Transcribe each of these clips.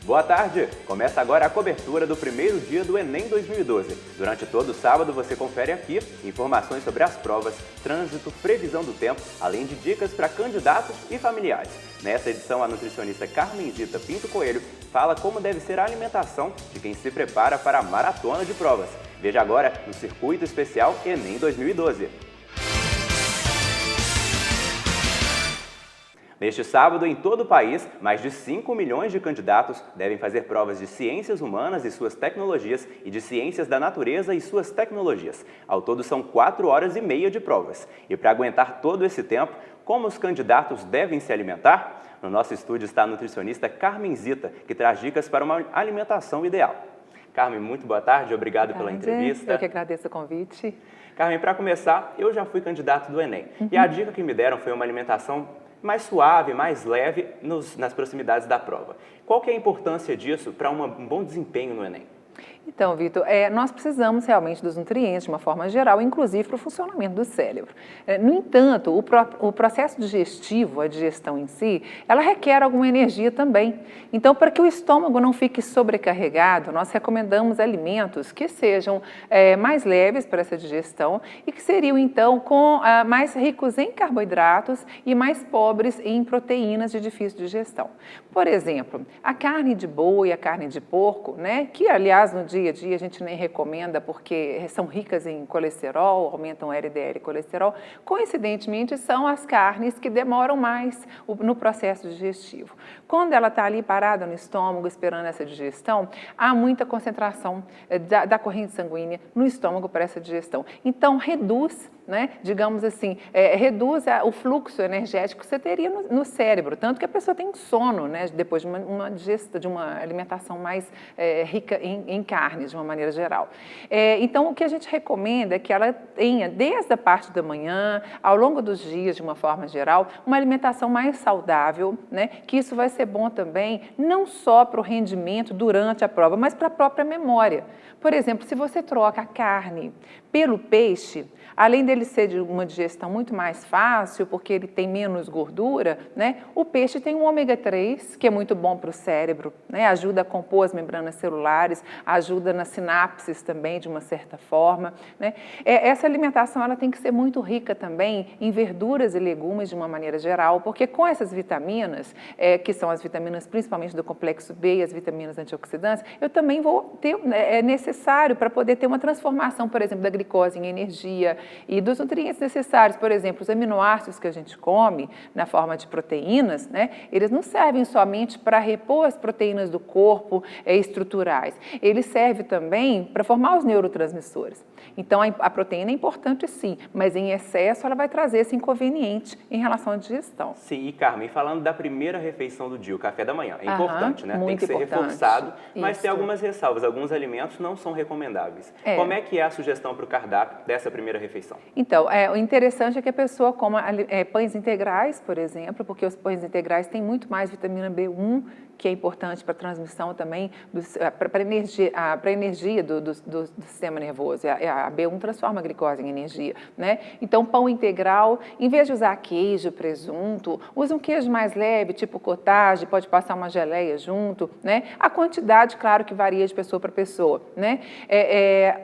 Boa tarde! Começa agora a cobertura do primeiro dia do Enem 2012. Durante todo o sábado você confere aqui informações sobre as provas, trânsito, previsão do tempo, além de dicas para candidatos e familiares. Nessa edição, a nutricionista Carmenzita Pinto Coelho fala como deve ser a alimentação de quem se prepara para a maratona de provas. Veja agora no Circuito Especial Enem 2012. Neste sábado, em todo o país, mais de 5 milhões de candidatos devem fazer provas de ciências humanas e suas tecnologias e de ciências da natureza e suas tecnologias. Ao todo, são 4 horas e meia de provas. E para aguentar todo esse tempo, como os candidatos devem se alimentar? No nosso estúdio está a nutricionista Carmenzita, que traz dicas para uma alimentação ideal. Carmen, muito boa tarde, obrigado pela entrevista. Eu que agradeço o convite. Carmen, para começar, eu já fui candidato do Enem. E a dica que me deram foi uma alimentação mais suave, mais leve nas proximidades da prova. Qual que é a importância disso para um bom desempenho no Enem? Então, Vitor, nós precisamos realmente dos nutrientes de uma forma geral, inclusive para o funcionamento do cérebro. No entanto, o processo digestivo, a digestão em si, ela requer alguma energia também. Então, para que o estômago não fique sobrecarregado, nós recomendamos alimentos que sejam mais leves para essa digestão e que seriam, então, mais ricos em carboidratos e mais pobres em proteínas de difícil digestão. Por exemplo, a carne de boi, a carne de porco, né, que, aliás, no dia a dia a gente nem recomenda porque são ricas em colesterol, aumentam LDL e colesterol. Coincidentemente, são as carnes que demoram mais no processo digestivo. Quando ela está ali parada no estômago, esperando essa digestão, há muita concentração da corrente sanguínea no estômago para essa digestão. Então, reduz, né, digamos assim, reduz o fluxo energético que você teria no cérebro, tanto que a pessoa tem sono, né, depois de uma digestão, de uma alimentação mais rica em carnes, de uma maneira geral. Então, o que a gente recomenda é que ela tenha, desde a parte da manhã, ao longo dos dias, de uma forma geral, uma alimentação mais saudável, né, que isso vai ser bom também, não só para o rendimento durante a prova, mas para a própria memória. Por exemplo, se você troca a carne pelo peixe, além dele ser de uma digestão muito mais fácil, porque ele tem menos gordura, né, o peixe tem um ômega 3, que é muito bom para o cérebro, né, ajuda a compor as membranas celulares, ajuda nas sinapses também, de uma certa forma, né. Essa alimentação ela tem que ser muito rica também em verduras e legumes, de uma maneira geral, porque com essas vitaminas, que são as vitaminas principalmente do complexo B e as vitaminas antioxidantes, eu também vou ter, é necessário para poder ter uma transformação, por exemplo, da glicose em energia e dos nutrientes necessários, por exemplo, os aminoácidos que a gente come na forma de proteínas, né, eles não servem somente para repor as proteínas do corpo estruturais, eles servem também para formar os neurotransmissores. Então, a proteína é importante sim, mas em excesso ela vai trazer esse inconveniente em relação à digestão. Sim, e Carmen, falando da primeira refeição do dia, o café da manhã, é importante, né? Tem que ser importante. Reforçado, mas Isso. tem algumas ressalvas, alguns alimentos não são recomendáveis. Como é que é a sugestão para o cardápio dessa primeira refeição? Então, o interessante é que a pessoa coma pães integrais, por exemplo, porque os pães integrais têm muito mais vitamina B1, que é importante para a transmissão também, para a energia do sistema nervoso. A B1 transforma a glicose em energia, né? Então, pão integral, em vez de usar queijo, presunto, usa um queijo mais leve, tipo cottage, pode passar uma geleia junto, né? A quantidade, claro, que varia de pessoa para pessoa, né?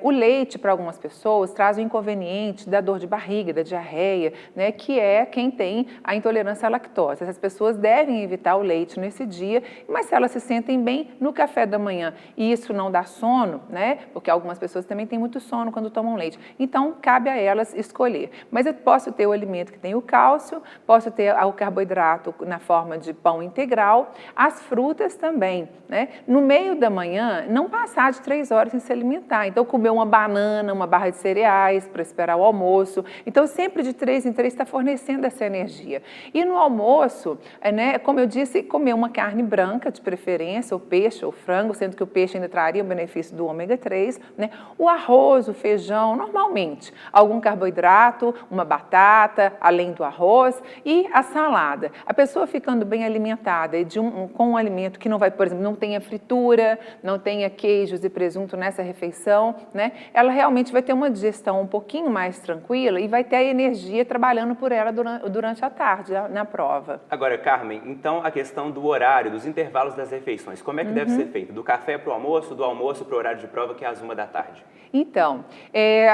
O leite, para algumas pessoas, traz o inconveniente da dor de barriga, da diarreia, né? Que é quem tem a intolerância à lactose. Essas pessoas devem evitar o leite nesse dia, mas se elas se sentem bem no café da manhã e isso não dá sono, né? Porque algumas pessoas também têm muito sono quando tomam leite. Então, cabe a elas escolher. Mas eu posso ter o alimento que tem o cálcio, posso ter o carboidrato na forma de pão integral, as frutas também, né? No meio da manhã, não passar de 3 horas sem se alimentar. Então, comer uma banana, uma barra de cereais para esperar o almoço. Então, sempre de 3 em 3 está fornecendo essa energia. E no almoço, né, como eu disse, comer uma carne branca, de preferência, ou peixe ou frango, sendo que o peixe ainda traria o benefício do ômega 3, né? O arroz, o feijão, normalmente, algum carboidrato, uma batata, além do arroz, e a salada. A pessoa ficando bem alimentada e com um alimento que não vai, por exemplo, não tenha fritura, não tenha queijos e presunto nessa refeição, né? Ela realmente vai ter uma digestão um pouquinho mais tranquila e vai ter a energia trabalhando por ela durante a tarde, na prova. Agora, Carmen, então a questão do horário, dos intervalos das refeições, como é que deve ser feito? Do café para o almoço, do almoço para o horário de prova, que é às 1h da tarde? Então,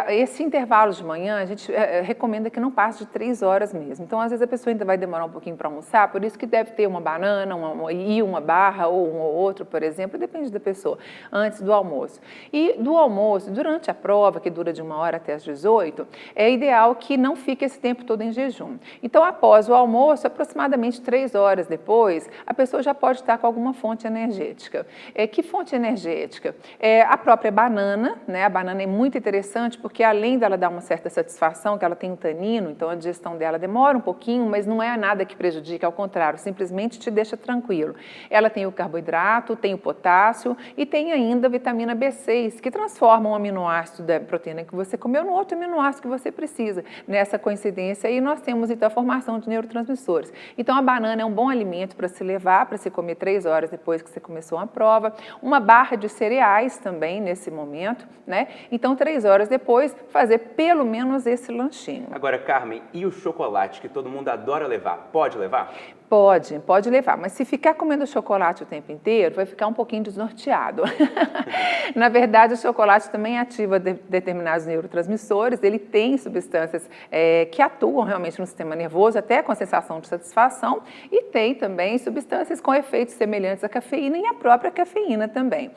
esse intervalo de manhã, a gente recomenda que não passe de 3 horas mesmo. Então, às vezes a pessoa ainda vai demorar um pouquinho para almoçar, por isso que deve ter uma banana, uma barra ou um ou outro, por exemplo, depende da pessoa, antes do almoço. E do almoço, durante a prova, que dura de 1h até as 18h, é ideal que não fique esse tempo todo em jejum. Então, após o almoço, aproximadamente 3 horas depois, a pessoa já pode estar com alguma fonte energética. Que fonte energética? A própria banana, né? A banana é muito interessante porque, além dela dar uma certa satisfação, que ela tem um tanino, então a digestão dela demora um pouquinho, mas não é nada que prejudique, ao contrário, simplesmente te deixa tranquilo. Ela tem o carboidrato, tem o potássio e tem ainda a vitamina B6, que transforma um aminoácido da proteína que você comeu no outro aminoácido que você precisa. Nessa coincidência aí, nós temos então a formação de neurotransmissores. Então, a banana é um bom alimento para se levar, para se comer 3 horas depois que você começou a prova. Uma barra de cereais também nesse momento, né? Então, 3 horas depois, fazer pelo menos esse lanchinho. Agora, Carmen, e o chocolate que todo mundo adora levar? Pode levar? Pode levar, mas se ficar comendo chocolate o tempo inteiro, vai ficar um pouquinho desnorteado. Na verdade, o chocolate também ativa determinados neurotransmissores, ele tem substâncias que atuam realmente no sistema nervoso, até com a sensação de satisfação, e tem também substâncias com efeitos semelhantes à cafeína e à própria cafeína também.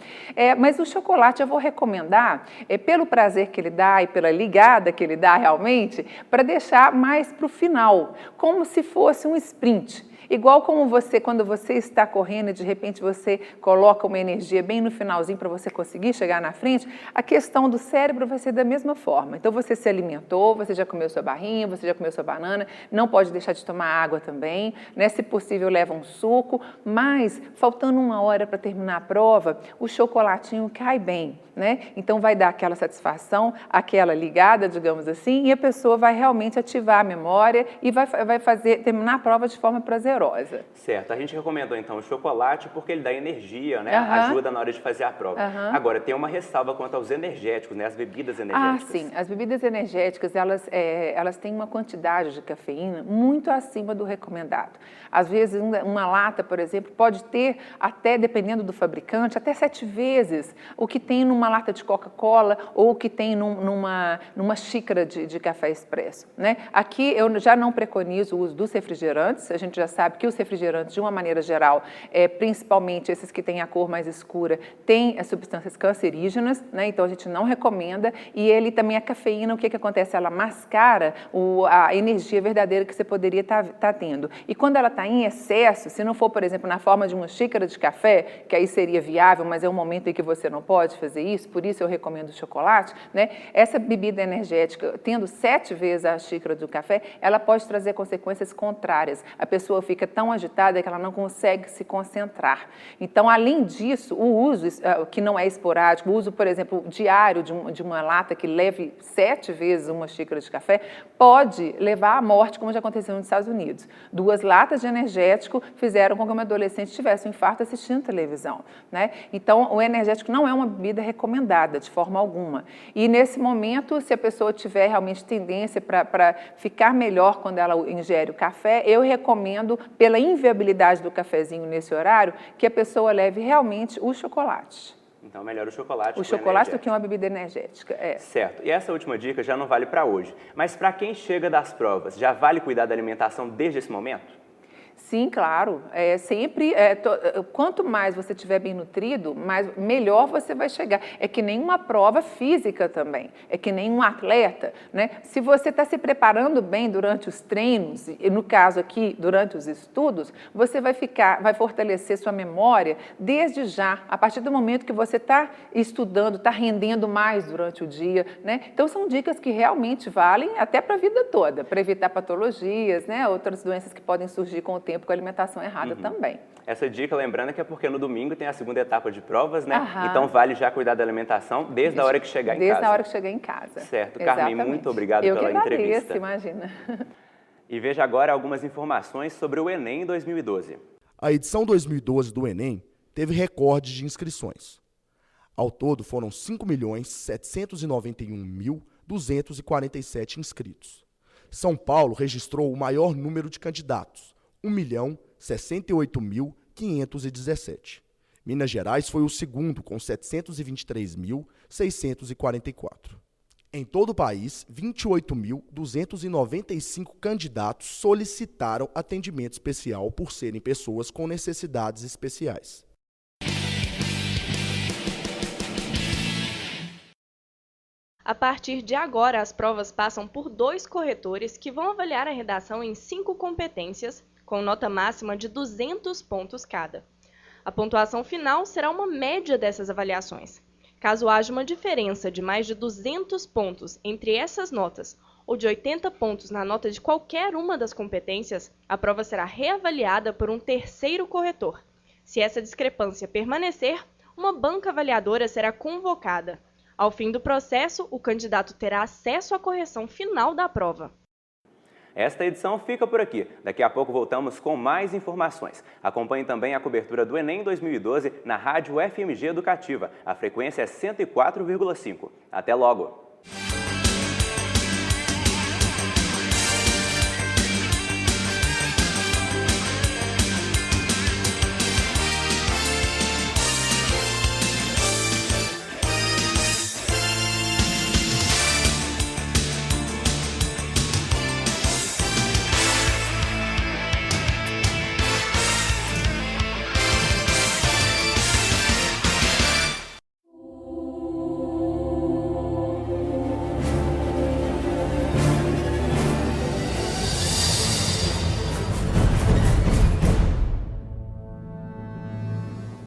Mas o chocolate eu vou recomendar, pelo prazer que ele dá e pela ligada que ele dá realmente, para deixar mais para o final, como se fosse um sprint. Igual como quando você está correndo e de repente você coloca uma energia bem no finalzinho para você conseguir chegar na frente, a questão do cérebro vai ser da mesma forma. Então você se alimentou, você já comeu sua barrinha, você já comeu sua banana, não pode deixar de tomar água também, né? Se possível leva um suco, mas faltando 1 hora para terminar a prova, o chocolatinho cai bem, né? Então vai dar aquela satisfação, aquela ligada, digamos assim, e a pessoa vai realmente ativar a memória e vai terminar a prova de forma prazerosa. Certo, a gente recomendou então o chocolate porque ele dá energia, né? Ajuda na hora de fazer a prova. Agora, tem uma ressalva quanto aos energéticos, né? As bebidas energéticas. Sim, as bebidas energéticas, elas têm uma quantidade de cafeína muito acima do recomendado. Às vezes, uma lata, por exemplo, pode ter até, dependendo do fabricante, até 7 vezes o que tem numa lata de Coca-Cola ou o que tem numa xícara de café expresso, né? Aqui eu já não preconizo o uso dos refrigerantes, a gente já sabe que os refrigerantes, de uma maneira geral, principalmente esses que têm a cor mais escura, têm as substâncias cancerígenas, né? Então a gente não recomenda. E ele também, a cafeína, o que acontece? Ela mascara a energia verdadeira que você poderia estar tendo. E quando ela está em excesso, se não for, por exemplo, na forma de uma xícara de café, que aí seria viável, mas é um momento em que você não pode fazer isso, por isso eu recomendo o chocolate, né? Essa bebida energética, tendo 7 vezes a xícara do café, ela pode trazer consequências contrárias. A pessoa fica tão agitada que ela não consegue se concentrar. Então, além disso, o uso que não é esporádico, o uso, por exemplo, diário de uma lata que leve 7 vezes uma xícara de café, pode levar à morte, como já aconteceu nos Estados Unidos. 2 latas de energético fizeram com que uma adolescente tivesse um infarto assistindo televisão, né? Então, o energético não é uma bebida recomendada de forma alguma. E nesse momento, se a pessoa tiver realmente tendência para ficar melhor quando ela ingere o café, eu recomendo, pela inviabilidade do cafezinho nesse horário, que a pessoa leve realmente o chocolate. Então, melhor o chocolate. O chocolate do que uma bebida energética, Certo. E essa última dica já não vale para hoje. Mas para quem chega das provas, já vale cuidar da alimentação desde esse momento? Sim, claro. Quanto mais você estiver bem nutrido, melhor você vai chegar. É que nem uma prova física também. É que nem um atleta, né? Se você está se preparando bem durante os treinos, e no caso aqui, durante os estudos, você vai fortalecer sua memória desde já, a partir do momento que você está estudando, está rendendo mais durante o dia, né? Então, são dicas que realmente valem até para a vida toda, para evitar patologias, né? Outras doenças que podem surgir com o tempo com a alimentação errada também. Essa dica, lembrando, que é porque no domingo tem a segunda etapa de provas, né? Então vale já cuidar da alimentação desde a hora que chegar em casa. Desde a hora que chegar em casa. Certo. Carmen, muito obrigado pela entrevista. Imagina. E veja agora algumas informações sobre o Enem 2012. A edição 2012 do Enem teve recorde de inscrições. Ao todo, foram 5.791.200 247 inscritos. São Paulo registrou o maior número de candidatos, 1.068.517. Minas Gerais foi o segundo, com 723.644. Em todo o país, 28.295 candidatos solicitaram atendimento especial por serem pessoas com necessidades especiais. A partir de agora, as provas passam por 2 corretores que vão avaliar a redação em 5 competências, com nota máxima de 200 pontos cada. A pontuação final será uma média dessas avaliações. Caso haja uma diferença de mais de 200 pontos entre essas notas ou de 80 pontos na nota de qualquer uma das competências, a prova será reavaliada por um terceiro corretor. Se essa discrepância permanecer, uma banca avaliadora será convocada. Ao fim do processo, o candidato terá acesso à correção final da prova. Esta edição fica por aqui. Daqui a pouco voltamos com mais informações. Acompanhe também a cobertura do Enem 2012 na Rádio FMG Educativa. A frequência é 104,5. Até logo!